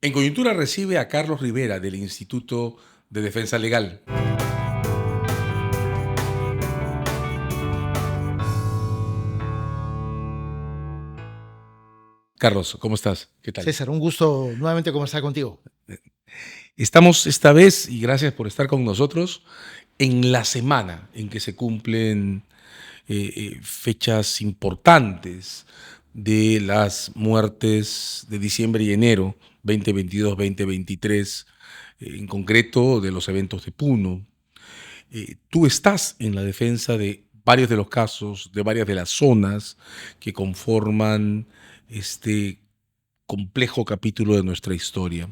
En Coyuntura recibe a Carlos Rivera del Instituto de Defensa Legal. Carlos, ¿cómo estás? ¿Qué tal? César, un gusto nuevamente conversar contigo. Estamos esta vez, y gracias por estar con nosotros, en la semana en que se cumplen fechas importantes de las muertes de diciembre y enero 2022-2023, en concreto de los eventos de Puno. Tú estás en la defensa de varios de los casos, de varias de las zonas que conforman este complejo capítulo de nuestra historia.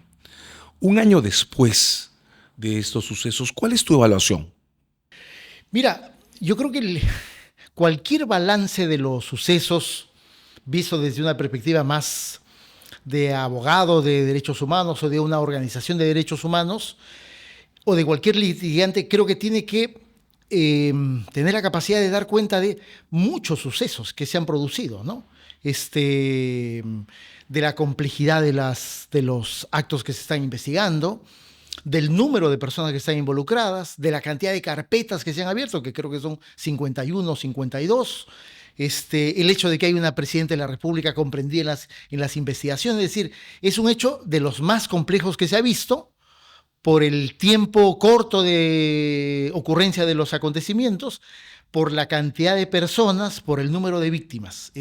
Un año después de estos sucesos, ¿cuál es tu evaluación? Mira, yo creo que cualquier balance de los sucesos, visto desde una perspectiva más de abogado de derechos humanos o de una organización de derechos humanos o de cualquier litigante, creo que tiene que tener la capacidad de dar cuenta de muchos sucesos que se han producido, ¿no? De la complejidad de los actos que se están investigando, del número de personas que están involucradas, de la cantidad de carpetas que se han abierto, que creo que son 51 o 52, el hecho de que hay una presidenta de la República comprendida en las investigaciones, es decir, es un hecho de los más complejos que se ha visto por el tiempo corto de ocurrencia de los acontecimientos, por la cantidad de personas, por el número de víctimas.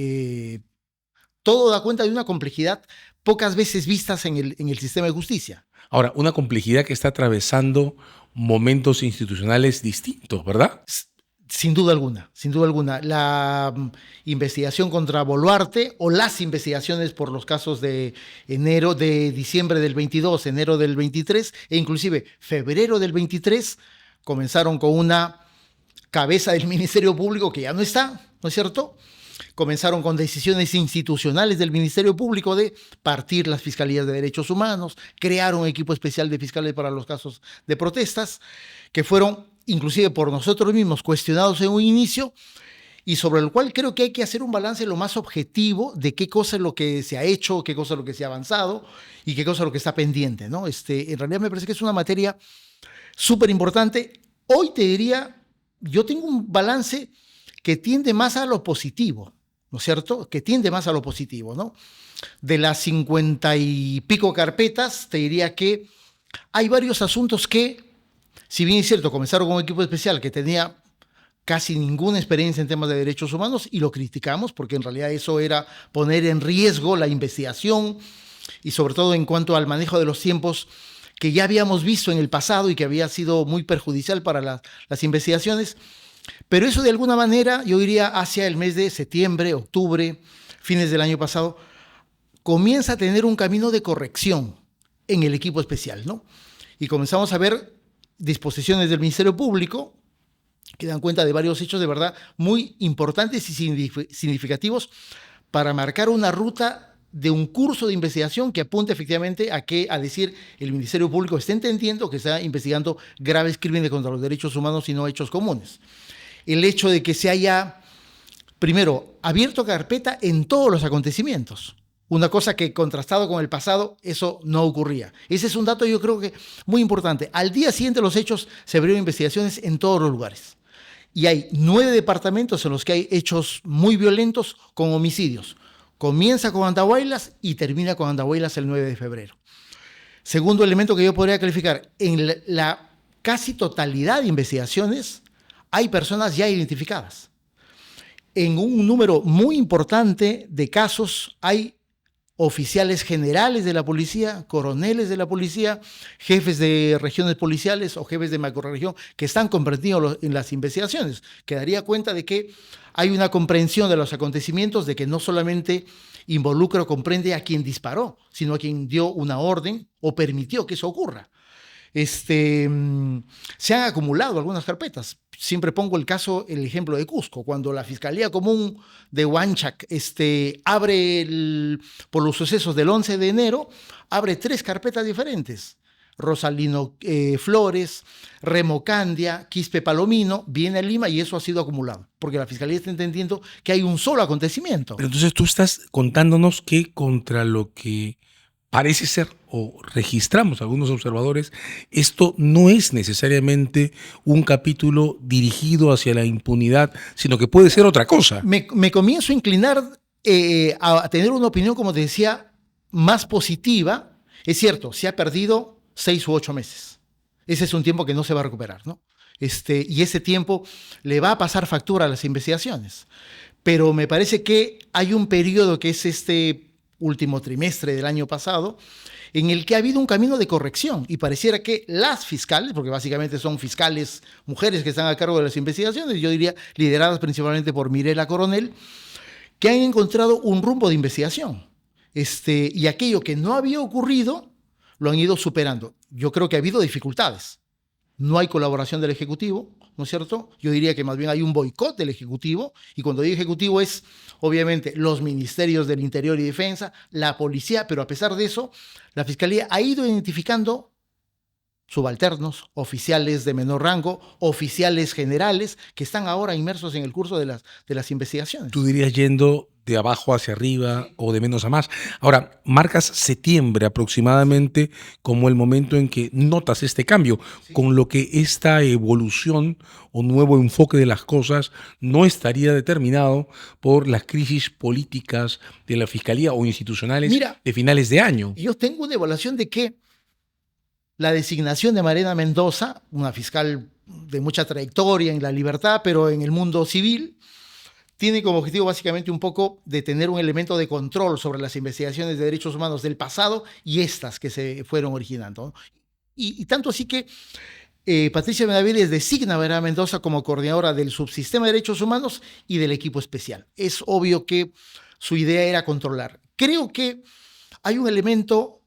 Todo da cuenta de una complejidad pocas veces vistas en el sistema de justicia. Ahora, una complejidad que está atravesando momentos institucionales distintos, ¿verdad? Sin duda alguna, sin duda alguna. La investigación contra Boluarte o las investigaciones por los casos de diciembre del 22, enero del 23 e inclusive febrero del 23 comenzaron con una cabeza del Ministerio Público que ya no está, ¿no es cierto? Comenzaron con decisiones institucionales del Ministerio Público de partir las fiscalías de derechos humanos, crear un equipo especial de fiscales para los casos de protestas, que fueron inclusive por nosotros mismos cuestionados en un inicio, y sobre el cual creo que hay que hacer un balance lo más objetivo de qué cosa es lo que se ha hecho, qué cosa es lo que se ha avanzado y qué cosa es lo que está pendiente, ¿no? En realidad me parece que es una materia súper importante. Hoy te diría, yo tengo un balance que tiende más a lo positivo, ¿no es cierto? Que tiende más a lo positivo, ¿no? De las 50 y pico carpetas, te diría que hay varios asuntos que, si bien es cierto, comenzaron con un equipo especial que tenía casi ninguna experiencia en temas de derechos humanos y lo criticamos porque en realidad eso era poner en riesgo la investigación y sobre todo en cuanto al manejo de los tiempos que ya habíamos visto en el pasado y que había sido muy perjudicial para las investigaciones. Pero eso de alguna manera, yo diría hacia el mes de septiembre, octubre, fines del año pasado, comienza a tener un camino de corrección en el equipo especial, ¿no? Y comenzamos a ver disposiciones del Ministerio Público que dan cuenta de varios hechos de verdad muy importantes y significativos para marcar una ruta de un curso de investigación que apunte efectivamente a decir el Ministerio Público está entendiendo que está investigando graves crímenes contra los derechos humanos y no hechos comunes. El hecho de que se haya, primero, abierto carpeta en todos los acontecimientos. Una cosa que contrastado con el pasado, eso no ocurría. Ese es un dato yo creo que muy importante. Al día siguiente de los hechos se abrieron investigaciones en todos los lugares. Y hay 9 departamentos en los que hay hechos muy violentos con homicidios. Comienza con Andahuaylas y termina con Andahuaylas el 9 de febrero. Segundo elemento que yo podría calificar, en la casi totalidad de investigaciones hay personas ya identificadas. En un número muy importante de casos hay oficiales generales de la policía, coroneles de la policía, jefes de regiones policiales o jefes de macrorregión que están comprendidos en las investigaciones, que daría cuenta de que hay una comprensión de los acontecimientos, de que no solamente involucra o comprende a quien disparó, sino a quien dio una orden o permitió que eso ocurra. Se han acumulado algunas carpetas. Siempre pongo el ejemplo de Cusco, cuando la Fiscalía Común de Huanchac abre, por los sucesos del 11 de enero, abre 3 carpetas diferentes. Rosalino Flores, Remo Candia, Quispe Palomino, viene a Lima y eso ha sido acumulado, porque la Fiscalía está entendiendo que hay un solo acontecimiento. Pero entonces tú estás contándonos que contra lo que parece ser, o registramos algunos observadores, esto no es necesariamente un capítulo dirigido hacia la impunidad, sino que puede ser otra cosa. Me comienzo a inclinar a tener una opinión, como te decía, más positiva. Es cierto, se ha perdido 6 u 8 meses. Ese es un tiempo que no se va a recuperar, ¿no? Y ese tiempo le va a pasar factura a las investigaciones. Pero me parece que hay un periodo que es este último trimestre del año pasado, en el que ha habido un camino de corrección y pareciera que las fiscales, porque básicamente son fiscales mujeres que están a cargo de las investigaciones, yo diría lideradas principalmente por Mirela Coronel, que han encontrado un rumbo de investigación. Y aquello que no había ocurrido, lo han ido superando. Yo creo que ha habido dificultades. No hay colaboración del Ejecutivo, ¿no es cierto? Yo diría que más bien hay un boicot del Ejecutivo, y cuando digo Ejecutivo es, obviamente, los ministerios del Interior y Defensa, la policía, pero a pesar de eso, la Fiscalía ha ido identificando subalternos, oficiales de menor rango, oficiales generales, que están ahora inmersos en el curso de las investigaciones. Tú dirías yendo de abajo hacia arriba o de menos a más. Ahora, marcas septiembre aproximadamente como el momento en que notas este cambio, con lo que esta evolución o nuevo enfoque de las cosas no estaría determinado por las crisis políticas de la Fiscalía o institucionales de finales de año. Yo tengo una evaluación de que la designación de Marina Mendoza, una fiscal de mucha trayectoria en la libertad, pero en el mundo civil, tiene como objetivo básicamente un poco de tener un elemento de control sobre las investigaciones de derechos humanos del pasado y estas que se fueron originando, ¿no? Y tanto así que Patricia Benavides designa a Marina Mendoza como coordinadora del subsistema de derechos humanos y del equipo especial. Es obvio que su idea era controlar. Creo que hay un elemento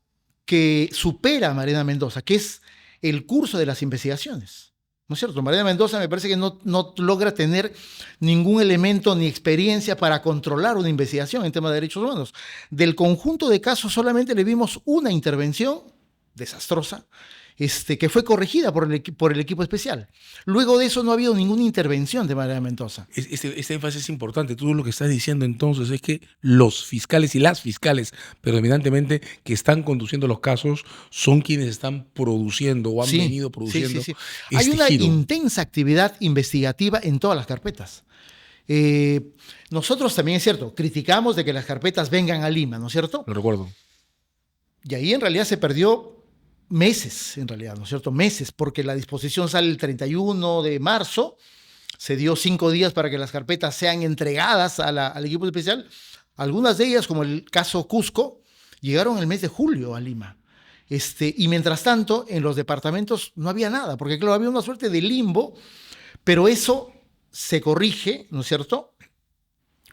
que supera a Marina Mendoza, que es el curso de las investigaciones. ¿No es cierto? Marina Mendoza me parece que no logra tener ningún elemento ni experiencia para controlar una investigación en temas de derechos humanos. Del conjunto de casos solamente le vimos una intervención desastrosa, que fue corregida por el equipo especial. Luego de eso no ha habido ninguna intervención de Marina Mendoza. Este énfasis es importante. Tú lo que estás diciendo entonces es que los fiscales y las fiscales predominantemente que están conduciendo los casos son quienes están produciendo o han venido produciendo. Hay una intensa actividad investigativa en todas las carpetas. Nosotros también, es cierto, criticamos de que las carpetas vengan a Lima, ¿no es cierto? Lo recuerdo. Y ahí en realidad se perdió meses, en realidad, ¿no es cierto? Meses, porque la disposición sale el 31 de marzo, se dio 5 días para que las carpetas sean entregadas al equipo especial. Algunas de ellas, como el caso Cusco, llegaron el mes de julio a Lima. Y mientras tanto, en los departamentos no había nada, porque claro, había una suerte de limbo, pero eso se corrige, ¿no es cierto?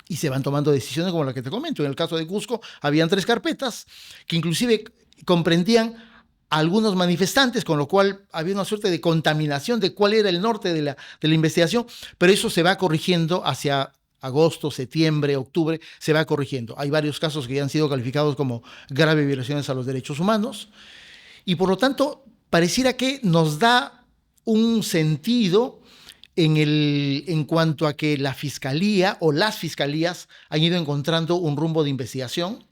Y se van tomando decisiones como la que te comento. En el caso de Cusco, habían 3 carpetas que inclusive comprendían algunos manifestantes, con lo cual había una suerte de contaminación de cuál era el norte de la investigación, pero eso se va corrigiendo hacia agosto, septiembre, octubre, se va corrigiendo. Hay varios casos que ya han sido calificados como graves violaciones a los derechos humanos y por lo tanto pareciera que nos da un sentido en cuanto a que la fiscalía o las fiscalías han ido encontrando un rumbo de investigación.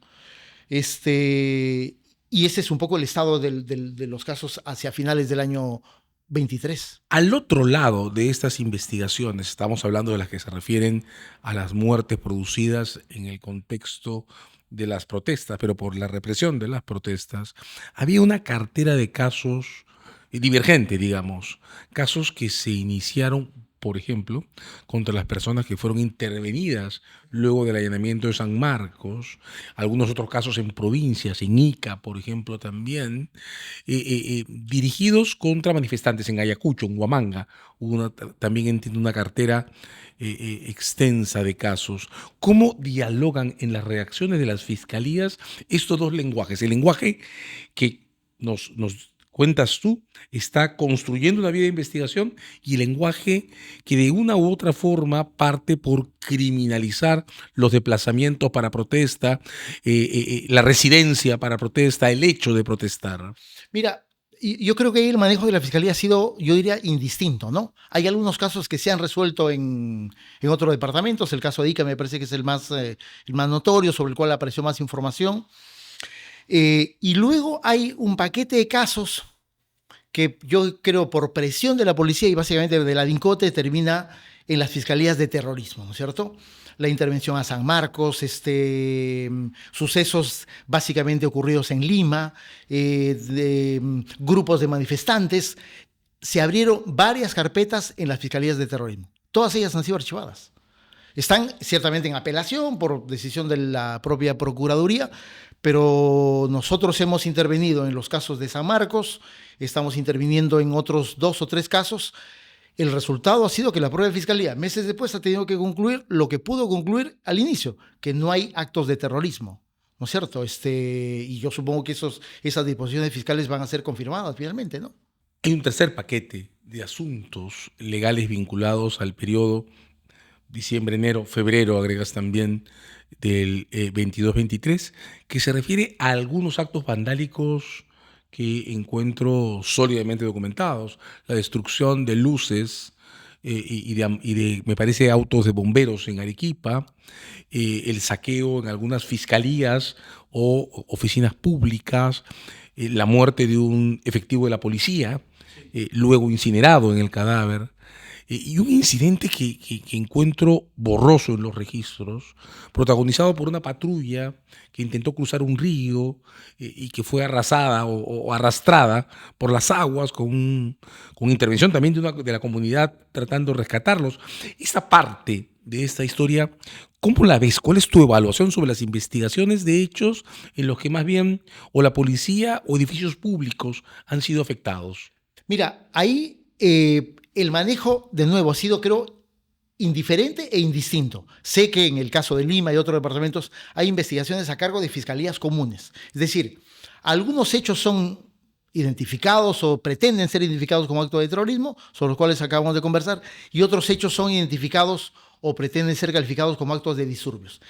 Y ese es un poco el estado de los casos hacia finales del año 23. Al otro lado de estas investigaciones, estamos hablando de las que se refieren a las muertes producidas en el contexto de las protestas, pero por la represión de las protestas, había una cartera de casos divergente, digamos, casos que se iniciaron, por ejemplo, contra las personas que fueron intervenidas luego del allanamiento de San Marcos, algunos otros casos en provincias, en Ica, por ejemplo, también, dirigidos contra manifestantes en Ayacucho, en Huamanga. Hubo también entiendo una cartera extensa de casos. ¿Cómo dialogan en las reacciones de las fiscalías estos dos lenguajes? El lenguaje que nos cuentas tú, está construyendo una vía de investigación y el lenguaje que de una u otra forma parte por criminalizar los desplazamientos para protesta, la residencia para protesta, el hecho de protestar. Mira, yo creo que ahí el manejo de la Fiscalía ha sido, yo diría, indistinto, ¿no? Hay algunos casos que se han resuelto en otros departamentos. El caso de Ica me parece que es el más notorio, sobre el cual apareció más información. Y luego hay un paquete de casos que yo creo por presión de la policía y básicamente de la DINCOTE termina en las fiscalías de terrorismo, ¿no es cierto? La intervención a San Marcos, sucesos básicamente ocurridos en Lima, grupos de manifestantes. Se abrieron varias carpetas en las fiscalías de terrorismo. Todas ellas han sido archivadas. Están ciertamente en apelación por decisión de la propia Procuraduría, pero nosotros hemos intervenido en los casos de San Marcos, estamos interviniendo en otros 2 o 3 casos. El resultado ha sido que la propia Fiscalía, meses después, ha tenido que concluir lo que pudo concluir al inicio, que no hay actos de terrorismo, ¿no es cierto? Y yo supongo que esas disposiciones fiscales van a ser confirmadas finalmente, ¿no? Hay un tercer paquete de asuntos legales vinculados al periodo diciembre, enero, febrero, agregas también, del 22-23, que se refiere a algunos actos vandálicos que encuentro sólidamente documentados. La destrucción de luces me parece, autos de bomberos en Arequipa, el saqueo en algunas fiscalías o oficinas públicas, la muerte de un efectivo de la policía, luego incinerado en el cadáver, y un incidente que encuentro borroso en los registros, protagonizado por una patrulla que intentó cruzar un río y que fue arrasada o arrastrada por las aguas con intervención también de la comunidad tratando de rescatarlos. Esta parte de esta historia, ¿cómo la ves? ¿Cuál es tu evaluación sobre las investigaciones de hechos en los que más bien o la policía o edificios públicos han sido afectados? Mira, ahí el manejo, de nuevo, ha sido, creo, indiferente e indistinto. Sé que en el caso de Lima y otros departamentos hay investigaciones a cargo de fiscalías comunes. Es decir, algunos hechos son identificados o pretenden ser identificados como actos de terrorismo, sobre los cuales acabamos de conversar, y otros hechos son identificados o pretenden ser calificados como actos de disturbios.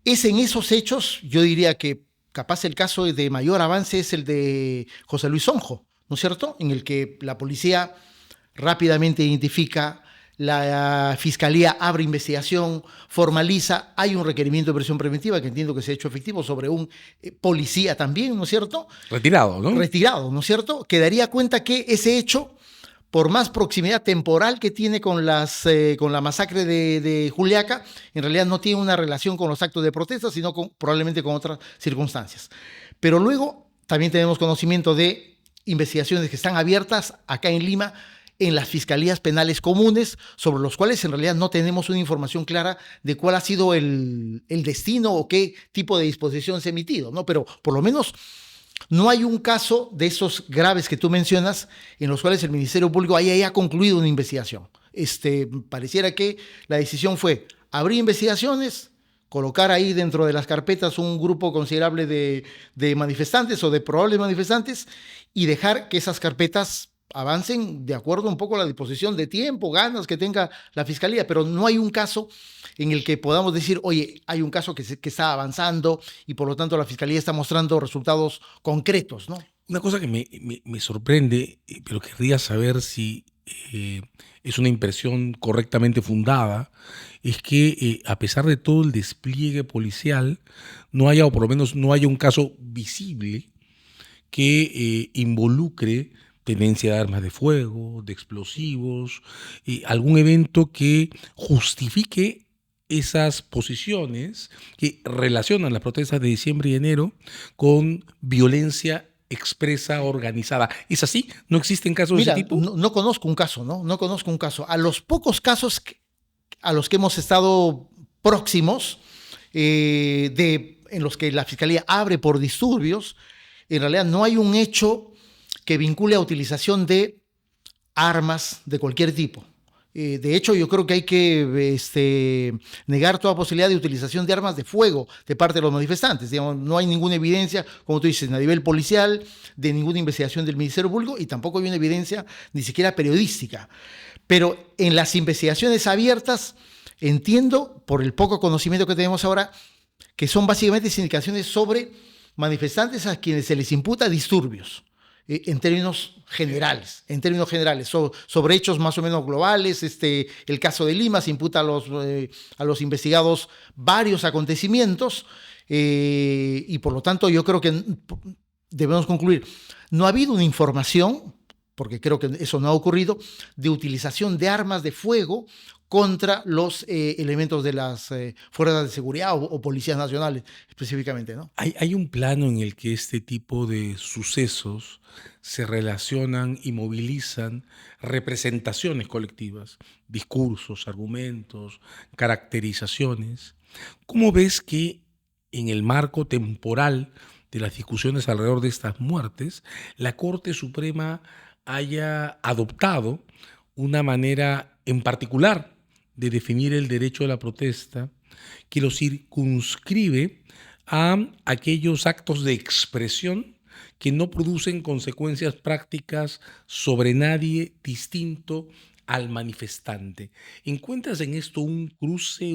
En esos hechos, yo diría que capaz el caso de mayor avance es el de José Luis Sonjo, ¿no es cierto? En el que la policía rápidamente identifica, la fiscalía abre investigación, formaliza, hay un requerimiento de prisión preventiva que entiendo que se ha hecho efectivo sobre un policía también, ¿no es cierto? Retirado, ¿no? Retirado, ¿no es cierto? Que daría cuenta que ese hecho, por más proximidad temporal que tiene con la masacre de Juliaca, en realidad no tiene una relación con los actos de protesta, sino probablemente con otras circunstancias. Pero luego también tenemos conocimiento de investigaciones que están abiertas acá en Lima, en las fiscalías penales comunes, sobre los cuales en realidad no tenemos una información clara de cuál ha sido el destino o qué tipo de disposición se ha emitido, ¿no? Pero por lo menos no hay un caso de esos graves que tú mencionas en los cuales el Ministerio Público haya concluido una investigación. Pareciera que la decisión fue abrir investigaciones, colocar ahí dentro de las carpetas un grupo considerable de manifestantes o de probables manifestantes y dejar que esas carpetas avancen de acuerdo un poco a la disposición de tiempo, ganas que tenga la Fiscalía, pero no hay un caso en el que podamos decir, oye, hay un caso que está avanzando y por lo tanto la Fiscalía está mostrando resultados concretos, ¿no? Una cosa que me sorprende, pero querría saber si es una impresión correctamente fundada, es que a pesar de todo el despliegue policial, no haya, o por lo menos no haya un caso visible que involucre tenencia de armas de fuego, de explosivos, algún evento que justifique esas posiciones que relacionan las protestas de diciembre y enero con violencia expresa, organizada. ¿Es así? ¿No existen casos de ese tipo? No conozco un caso, ¿no? No conozco un caso. A los pocos casos a los que hemos estado próximos, en los que la Fiscalía abre por disturbios, en realidad no hay un hecho que vincule a utilización de armas de cualquier tipo. De hecho, yo creo que hay que negar toda posibilidad de utilización de armas de fuego de parte de los manifestantes. Digamos, no hay ninguna evidencia, como tú dices, a nivel policial, de ninguna investigación del Ministerio Público y tampoco hay una evidencia ni siquiera periodística. Pero en las investigaciones abiertas, entiendo, por el poco conocimiento que tenemos ahora, que son básicamente indicaciones sobre manifestantes a quienes se les imputa disturbios. En términos generales, sobre hechos más o menos globales. El caso de Lima se imputa a los investigados varios acontecimientos y por lo tanto yo creo que debemos concluir, no ha habido una información, porque creo que eso no ha ocurrido, de utilización de armas de fuego contra los elementos de las fuerzas de seguridad o policías nacionales específicamente, ¿no? Hay un plano en el que este tipo de sucesos se relacionan y movilizan representaciones colectivas, discursos, argumentos, caracterizaciones. ¿Cómo ves que en el marco temporal de las discusiones alrededor de estas muertes, la Corte Suprema haya adoptado una manera en particular de definir el derecho a la protesta que lo circunscribe a aquellos actos de expresión que no producen consecuencias prácticas sobre nadie distinto al manifestante? ¿Encuentras en esto un cruce,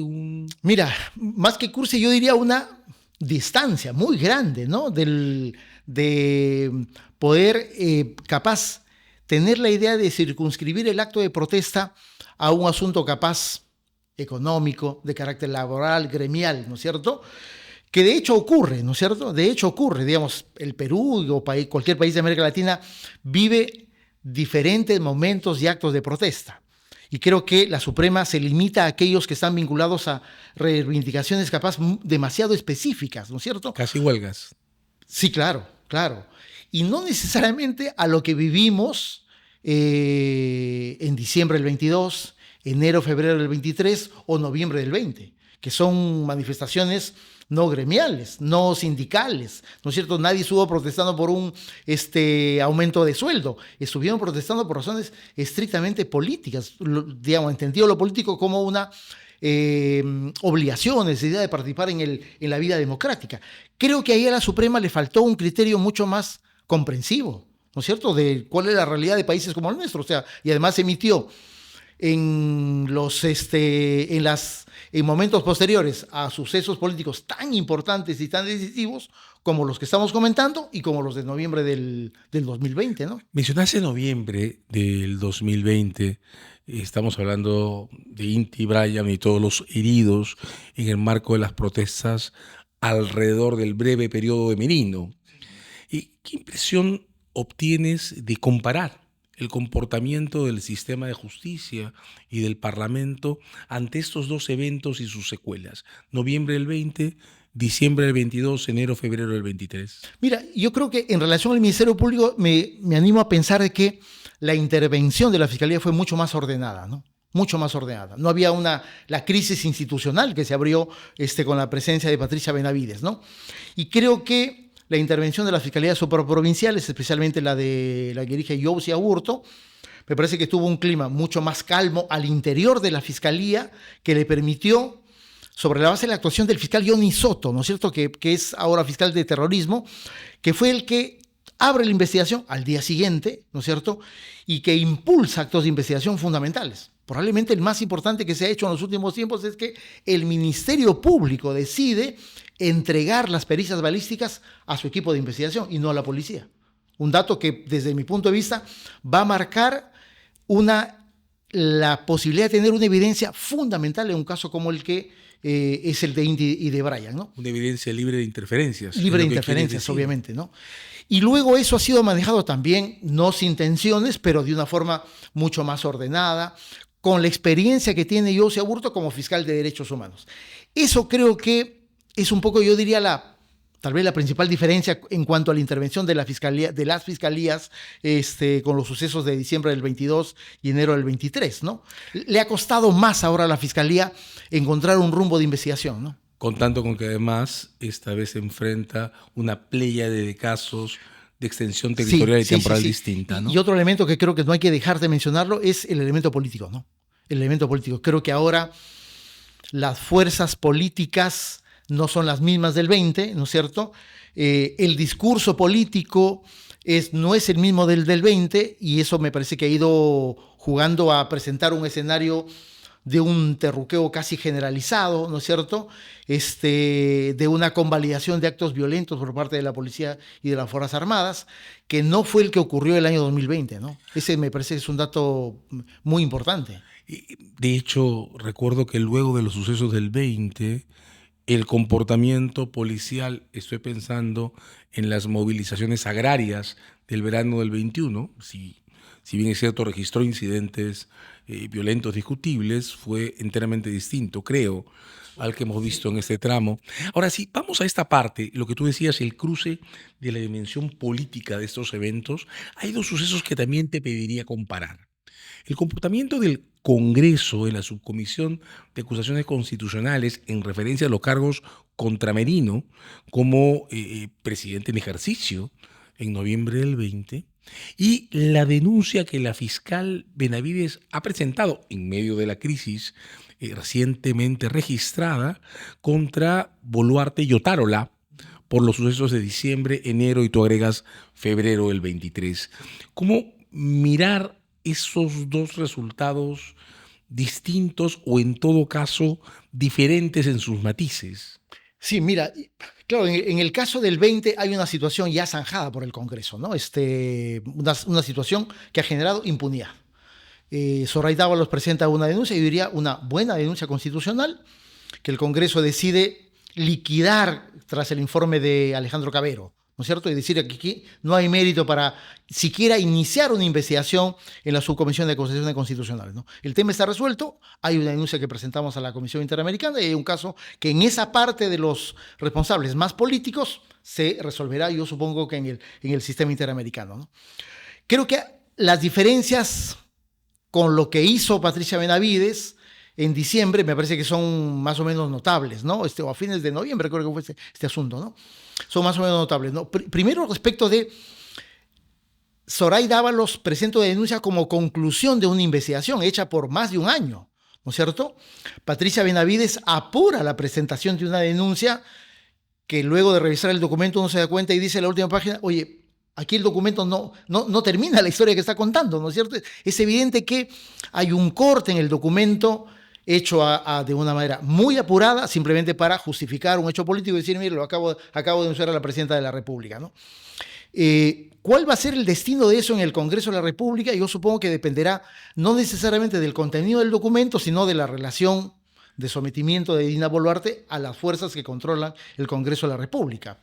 Mira, más que cruce, yo diría una distancia muy grande, ¿no? De poder capaz tener la idea de circunscribir el acto de protesta a un asunto capaz económico, de carácter laboral, gremial, ¿no es cierto? Que de hecho ocurre, ¿no es cierto? De hecho ocurre, digamos, el Perú o cualquier país de América Latina vive diferentes momentos y actos de protesta. Y creo que la Suprema se limita a aquellos que están vinculados a reivindicaciones capaz demasiado específicas, ¿no es cierto? casi huelgas? Sí, claro, claro. Y no necesariamente a lo que vivimos en diciembre del 22, enero, febrero del 23 o noviembre del 20, que son manifestaciones no gremiales, no sindicales, ¿no es cierto? Nadie estuvo protestando por un aumento de sueldo, estuvieron protestando por razones estrictamente políticas, digamos, entendido lo político como una obligación, necesidad de participar en la vida democrática. Creo que ahí a la Suprema le faltó un criterio mucho más comprensivo, ¿no es cierto?, de cuál es la realidad de países como el nuestro, o sea, y además emitió en momentos posteriores a sucesos políticos tan importantes y tan decisivos como los que estamos comentando y como los de noviembre del 2020, ¿no? Mencionaste noviembre del 2020, estamos hablando de Inti, Brian y todos los heridos en el marco de las protestas alrededor del breve periodo de Merino. ¿Y qué impresión obtienes de comparar el comportamiento del sistema de justicia y del Parlamento ante estos dos eventos y sus secuelas? Noviembre del 20, diciembre del 22, enero, febrero del 23. Mira, yo creo que en relación al Ministerio Público me animo a pensar de que la intervención de la Fiscalía fue mucho más ordenada, ¿no? Mucho más ordenada. No había la crisis institucional que se abrió con la presencia de Patricia Benavides, ¿no? Y creo que la intervención de las fiscalías superprovinciales, especialmente la que dirige Yousi Aburto, me parece que tuvo un clima mucho más calmo al interior de la fiscalía que le permitió, sobre la base de la actuación del fiscal Johnny Soto, ¿no es cierto?, que es ahora fiscal de terrorismo, que fue el que abre la investigación al día siguiente, ¿no es cierto?, y que impulsa actos de investigación fundamentales. Probablemente el más importante que se ha hecho en los últimos tiempos es que el Ministerio Público decide entregar las pericias balísticas a su equipo de investigación y no a la policía. Un dato que desde mi punto de vista va a marcar la posibilidad de tener una evidencia fundamental en un caso como el que es el de Inti y de Brian, ¿no? Una evidencia libre de interferencias. Libre de interferencias, obviamente, ¿no? Y luego eso ha sido manejado también, no sin tensiones, pero de una forma mucho más ordenada, con la experiencia que tiene Yousi Aburto como fiscal de derechos humanos. Eso creo que es un poco, yo diría, tal vez la principal diferencia en cuanto a la intervención de la fiscalía, de las fiscalías con los sucesos de diciembre del 22 y enero del 23, ¿no? Le ha costado más ahora a la fiscalía encontrar un rumbo de investigación, ¿no? Contando con que además esta vez se enfrenta una pléyade de casos de extensión territorial y temporal distinta, ¿no? Y otro elemento que creo que no hay que dejar de mencionarlo es el elemento político, ¿no? El elemento político. Creo que ahora las fuerzas políticas no son las mismas del 20, ¿no es cierto? El discurso político no es el mismo del 20 y eso me parece que ha ido jugando a presentar un escenario de un terruqueo casi generalizado, ¿no es cierto?, de una convalidación de actos violentos por parte de la policía y de las Fuerzas Armadas, que no fue el que ocurrió el año 2020, ¿no? Ese me parece que es un dato muy importante. De hecho, recuerdo que luego de los sucesos del 20, el comportamiento policial, estoy pensando en las movilizaciones agrarias del verano del 21, si bien es cierto registró incidentes violentos discutibles, fue enteramente distinto, creo, al que hemos visto en este tramo. Ahora sí, vamos a esta parte, lo que tú decías, el cruce de la dimensión política de estos eventos. Hay dos sucesos que también te pediría comparar. El comportamiento del Congreso en la Subcomisión de Acusaciones Constitucionales en referencia a los cargos contra Merino como presidente en ejercicio en noviembre del 20 y la denuncia que la fiscal Benavides ha presentado en medio de la crisis recientemente registrada contra Boluarte y Otárola por los sucesos de diciembre, enero y tú agregas febrero del 23. ¿Cómo mirar esos dos resultados distintos o en todo caso diferentes en sus matices? Sí, mira, claro, en el caso del 20 hay una situación ya zanjada por el Congreso, ¿no? Una situación que ha generado impunidad. Zoraida Ábalos presenta una denuncia, yo diría una buena denuncia constitucional, que el Congreso decide liquidar tras el informe de Alejandro Cabero, ¿no es cierto? Y decir que aquí no hay mérito para siquiera iniciar una investigación en la Subcomisión de Acusaciones Constitucionales, ¿no? El tema está resuelto, hay una denuncia que presentamos a la Comisión Interamericana y hay un caso que en esa parte de los responsables más políticos se resolverá, yo supongo que en el sistema interamericano, ¿no? Creo que las diferencias con lo que hizo Patricia Benavides en diciembre me parece que son más o menos notables, ¿no? O a fines de noviembre creo que fue este asunto, ¿no? Son más o menos notables, ¿no? Primero, respecto de Zoraida Ábalos, presento de denuncia como conclusión de una investigación hecha por más de un año, ¿no es cierto? Patricia Benavides apura la presentación de una denuncia que luego de revisar el documento uno se da cuenta y dice en la última página, oye, aquí el documento no termina la historia que está contando, ¿no es cierto? Es evidente que hay un corte en el documento hecho de una manera muy apurada, simplemente para justificar un hecho político y decir, mire, lo acabo de denunciar a la presidenta de la República, ¿no? ¿Cuál va a ser el destino de eso en el Congreso de la República? Yo supongo que dependerá no necesariamente del contenido del documento, sino de la relación de sometimiento de Dina Boluarte a las fuerzas que controlan el Congreso de la República.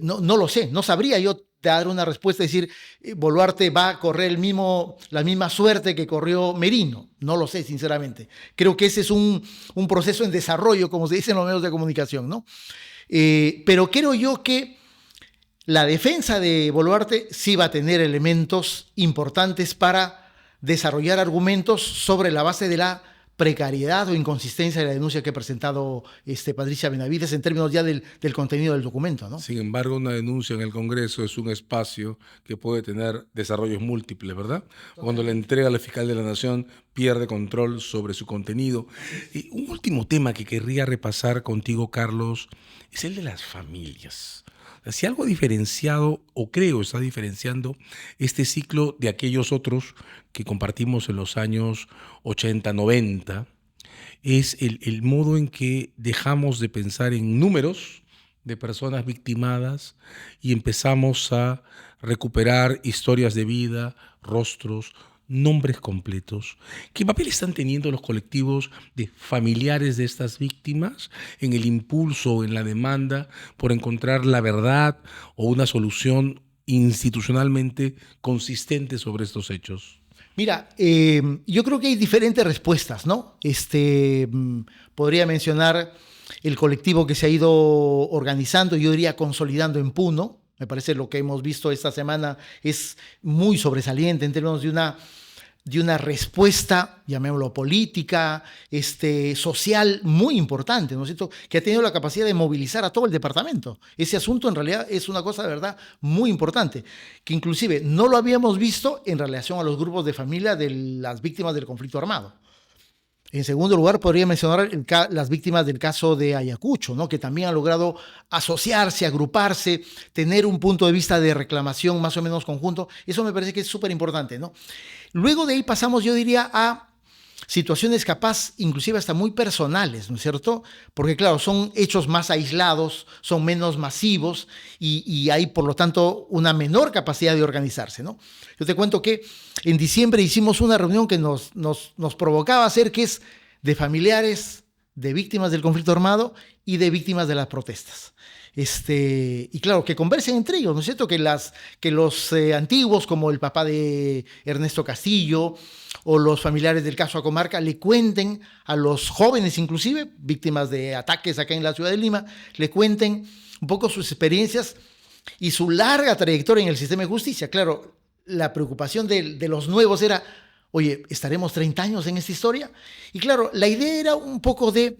No lo sé, no sabría yo dar una respuesta y decir Boluarte va a correr la misma suerte que corrió Merino. No lo sé, sinceramente. Creo que ese es un proceso en desarrollo, como se dice en los medios de comunicación, ¿no? Pero creo yo que la defensa de Boluarte sí va a tener elementos importantes para desarrollar argumentos sobre la base de la precariedad o inconsistencia de la denuncia que ha presentado Patricia Benavides en términos ya del contenido del documento, ¿no? Sin embargo, una denuncia en el Congreso es un espacio que puede tener desarrollos múltiples, ¿verdad? Cuando la entrega a la fiscal de la Nación pierde control sobre su contenido. Y un último tema que querría repasar contigo, Carlos, es el de las familias. Si algo ha diferenciado, o creo está diferenciando, este ciclo de aquellos otros que compartimos en los años 80, 90, es el modo en que dejamos de pensar en números de personas victimadas y empezamos a recuperar historias de vida, rostros, nombres completos. ¿Qué papel están teniendo los colectivos de familiares de estas víctimas en el impulso, en la demanda por encontrar la verdad o una solución institucionalmente consistente sobre estos hechos? Mira, yo creo que hay diferentes respuestas, ¿no? Podría mencionar el colectivo que se ha ido organizando, yo diría consolidando en Puno. Me parece lo que hemos visto esta semana es muy sobresaliente en términos de una respuesta, llamémoslo política, social, muy importante, ¿no es cierto?, que ha tenido la capacidad de movilizar a todo el departamento. Ese asunto en realidad es una cosa de verdad muy importante, que inclusive no lo habíamos visto en relación a los grupos de familia de las víctimas del conflicto armado. En segundo lugar, podría mencionar las víctimas del caso de Ayacucho, ¿no?, que también han logrado asociarse, agruparse, tener un punto de vista de reclamación más o menos conjunto. Eso me parece que es súper importante, ¿no? Luego de ahí pasamos, yo diría, a situaciones capaz, inclusive hasta muy personales, ¿no es cierto? Porque claro, son hechos más aislados, son menos masivos y hay, por lo tanto, una menor capacidad de organizarse, ¿no? Yo te cuento que en diciembre hicimos una reunión que nos provocaba hacer, que es de familiares de víctimas del conflicto armado y de víctimas de las protestas. Y claro, que conversen entre ellos, ¿no es cierto? Que los antiguos, como el papá de Ernesto Castillo o los familiares del caso Acomarca, le cuenten a los jóvenes, inclusive, víctimas de ataques acá en la ciudad de Lima, le cuenten un poco sus experiencias y su larga trayectoria en el sistema de justicia. Claro, la preocupación de los nuevos era, oye, ¿estaremos 30 años en esta historia? Y claro, la idea era un poco de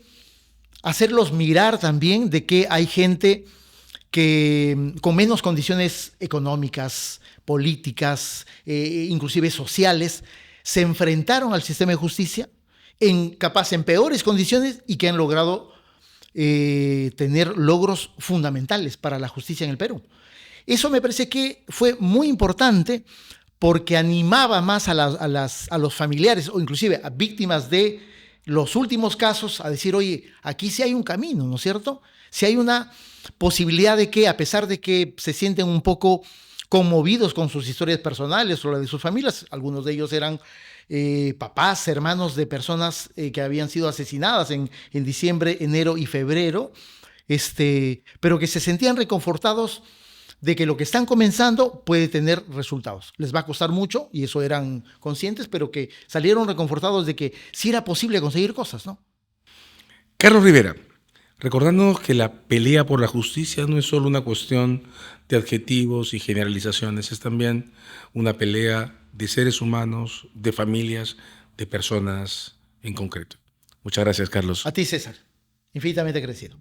hacerlos mirar también de que hay gente que con menos condiciones económicas, políticas, inclusive sociales, se enfrentaron al sistema de justicia capaz en peores condiciones y que han logrado tener logros fundamentales para la justicia en el Perú. Eso me parece que fue muy importante porque animaba más a los familiares o inclusive a víctimas de los últimos casos a decir, oye, aquí sí hay un camino, ¿no es cierto? Si hay una posibilidad de que, a pesar de que se sienten un poco conmovidos con sus historias personales o la de sus familias, algunos de ellos eran papás, hermanos de personas que habían sido asesinadas en diciembre, enero y febrero, pero que se sentían reconfortados de que lo que están comenzando puede tener resultados. Les va a costar mucho, y eso eran conscientes, pero que salieron reconfortados de que sí era posible conseguir cosas, ¿no? Carlos Rivera, recordándonos que la pelea por la justicia no es solo una cuestión de adjetivos y generalizaciones, es también una pelea de seres humanos, de familias, de personas en concreto. Muchas gracias, Carlos. A ti, César. Infinitamente agradecido.